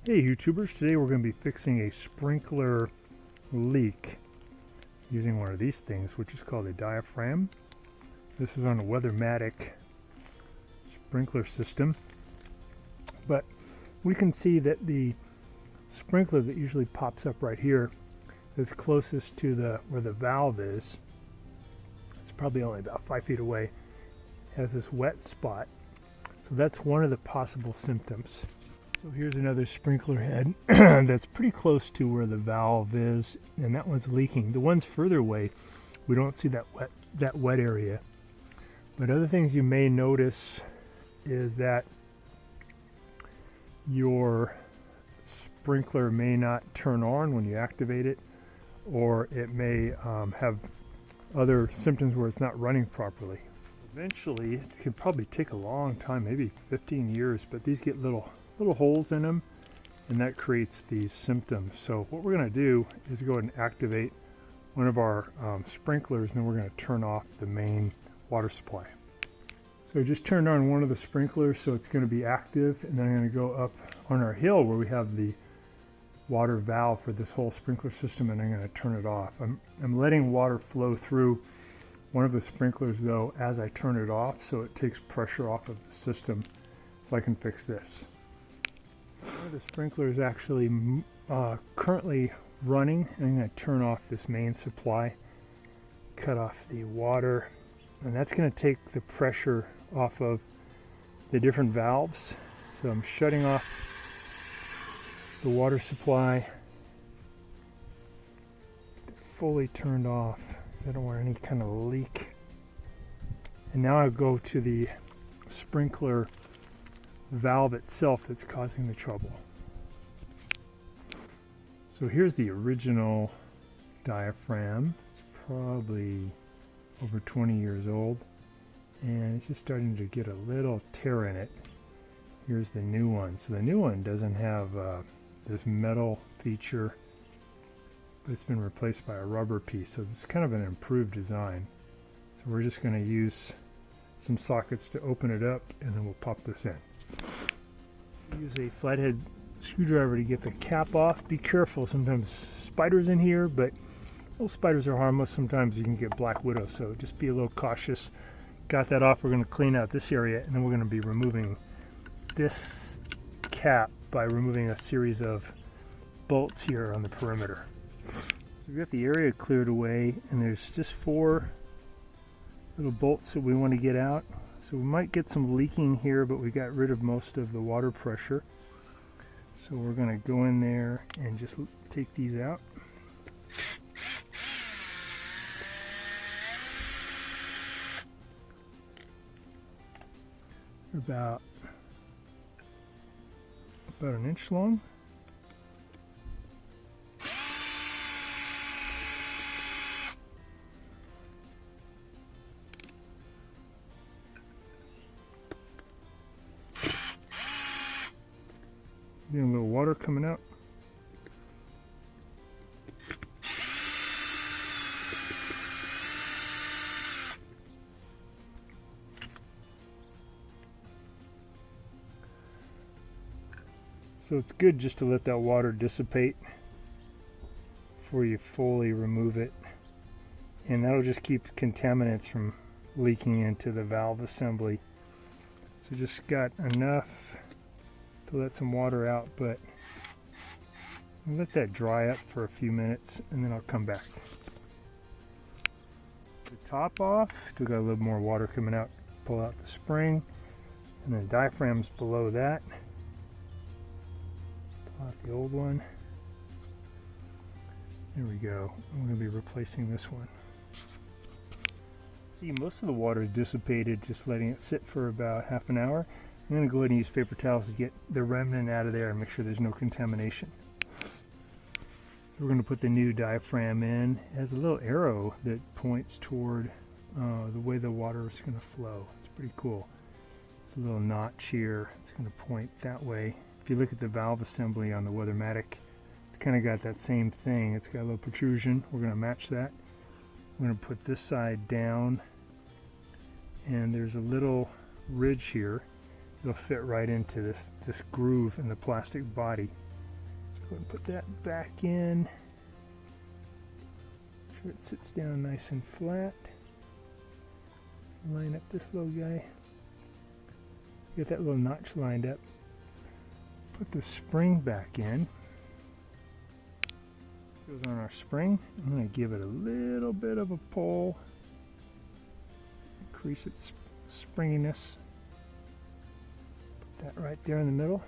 Hey YouTubers, today we're going to be fixing a sprinkler leak using one of these things, which is called a diaphragm. This is on a Weathermatic sprinkler system, but we can see that the sprinkler that usually pops up right here is closest to where the valve is. It's probably only about 5 feet away. It has this wet spot, so that's one of the possible symptoms. So here's another sprinkler head that's pretty close to where the valve is, and that one's leaking. The ones further away, we don't see that wet area. But other things you may notice is that your sprinkler may not turn on when you activate it, or it may have other symptoms where it's not running properly. Eventually, it could probably take a long time, maybe 15 years, but these get little holes in them, and that creates these symptoms. So what we're going to do is go ahead and activate one of our sprinklers, and then we're going to turn off the main water supply. So I just turned on one of the sprinklers, so it's going to be active, and then I'm going to go up on our hill where we have the water valve for this whole sprinkler system, and I'm going to turn it off. I'm letting water flow through one of the sprinklers though as I turn it off, so it takes pressure off of the system, so I can fix this. One of the sprinklers is actually currently running, and I'm going to turn off this main supply, cut off the water, and that's going to take the pressure off of the different valves. So I'm shutting off the water supply, fully turned off. I don't want any kind of leak. And now I go to the sprinkler valve itself that's causing the trouble. So here's the original diaphragm. It's probably over 20 years old, and it's just starting to get a little tear in it. Here's the new one. So the new one doesn't have this metal feature, but it's been replaced by a rubber piece, so it's kind of an improved design. So we're just going to use some sockets to open it up, and then we'll pop this in. Use a flathead screwdriver to get the cap off. Be careful, sometimes spiders in here, but those spiders are harmless. Sometimes you can get black widow, so just be a little cautious. Got that off. We're going to clean out this area, and then we're going to be removing this cap by removing a series of bolts here on the perimeter. So we've got the area cleared away, and there's just 4 little bolts that we want to get out. So we might get some leaking here, but we got rid of most of the water pressure. So we're going to go in there and just take these out. They're about an inch long. Getting a little water coming out. So it's good just to let that water dissipate before you fully remove it, and that'll just keep contaminants from leaking into the valve assembly. So just got enough to let some water out, but I'll let that dry up for a few minutes, and then I'll come back. The top off, still got a little more water coming out. Pull out the spring, and then diaphragms below that. Pull out the old one. There we go. I'm going to be replacing this one. See, most of the water is dissipated, just letting it sit for about half an hour. I'm going to go ahead and use paper towels to get the remnant out of there and make sure there's no contamination. We're going to put the new diaphragm in. It has a little arrow that points toward the way the water is going to flow. It's pretty cool. It's a little notch here. It's going to point that way. If you look at the valve assembly on the Weathermatic, it's kind of got that same thing. It's got a little protrusion. We're going to match that. We're going to put this side down, and there's a little ridge here. It'll fit right into this groove in the plastic body. go and put that back in. Make sure it sits down nice and flat. Line up this little guy. Get that little notch lined up. Put the spring back in. Goes on our spring. I'm going to give it a little bit of a pull. Increase its springiness. Put that right there in the middle.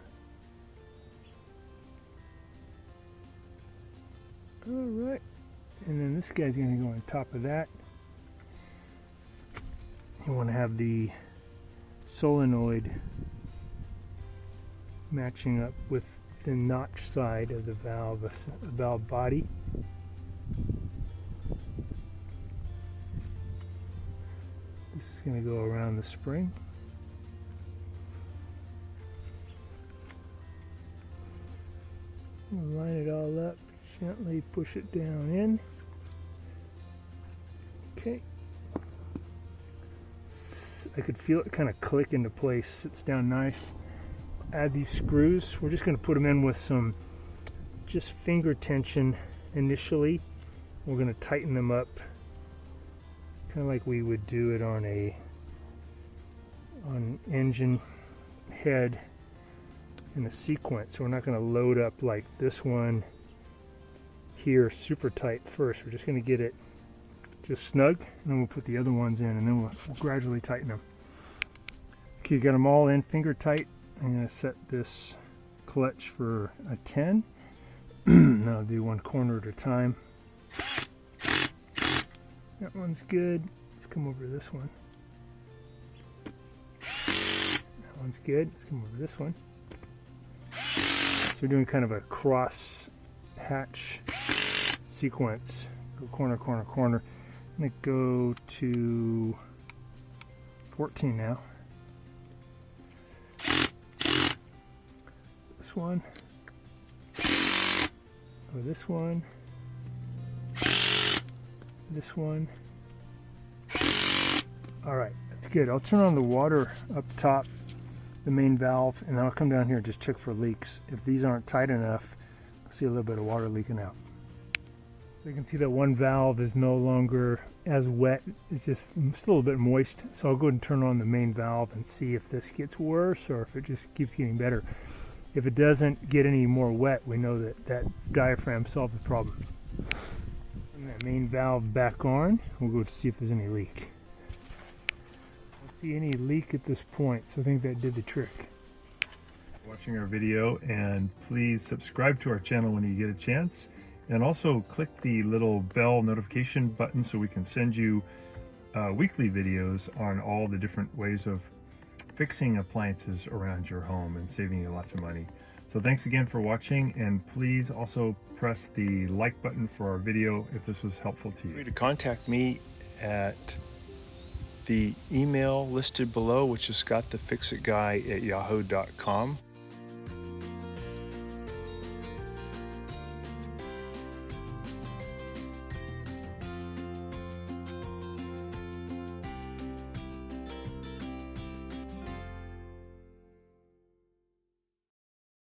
Alright. And then this guy's going to go on top of that. You want to have the solenoid matching up with the notch side of the valve body. This is going to go around the spring. Line it all up, gently push it down in. Okay. I could feel it kind of click into place, sits down nice. Add these screws. We're just going to put them in with some just finger tension initially. We're going to tighten them up kind of like we would do it on an engine head in a sequence. So we're not going to load up like this one here super tight first. We're just going to get it just snug, and then we'll put the other ones in, and then we'll gradually tighten them. Okay, got them all in finger tight. I'm going to set this clutch for a 10. Now I'll do one corner at a time. That one's good. Let's come over to this one. That one's good. Let's come over to this one. So we're doing kind of a cross hatch sequence. Go corner, corner, corner. I'm going to go to 14 now. This one. Or this one. This one. Alright, that's good. I'll turn on the water up top, the main valve, and then I'll come down here and just check for leaks. If these aren't tight enough, I'll see a little bit of water leaking out. So you can see that one valve is no longer as wet. It's just still a bit moist. So I'll go ahead and turn on the main valve and see if this gets worse or if it just keeps getting better. If it doesn't get any more wet, we know that that diaphragm solved the problem. Turn that main valve back on. We'll go to see if there's any leak. I don't see any leak at this point, so I think that did the trick. Watching our video, and please subscribe to our channel when you get a chance, and also click the little bell notification button so we can send you weekly videos on all the different ways of fixing appliances around your home and saving you lots of money. So thanks again for watching, and please also press the like button for our video if this was helpful to you. Feel free to contact me at the email listed below, which is scottthefixitguy@yahoo.com.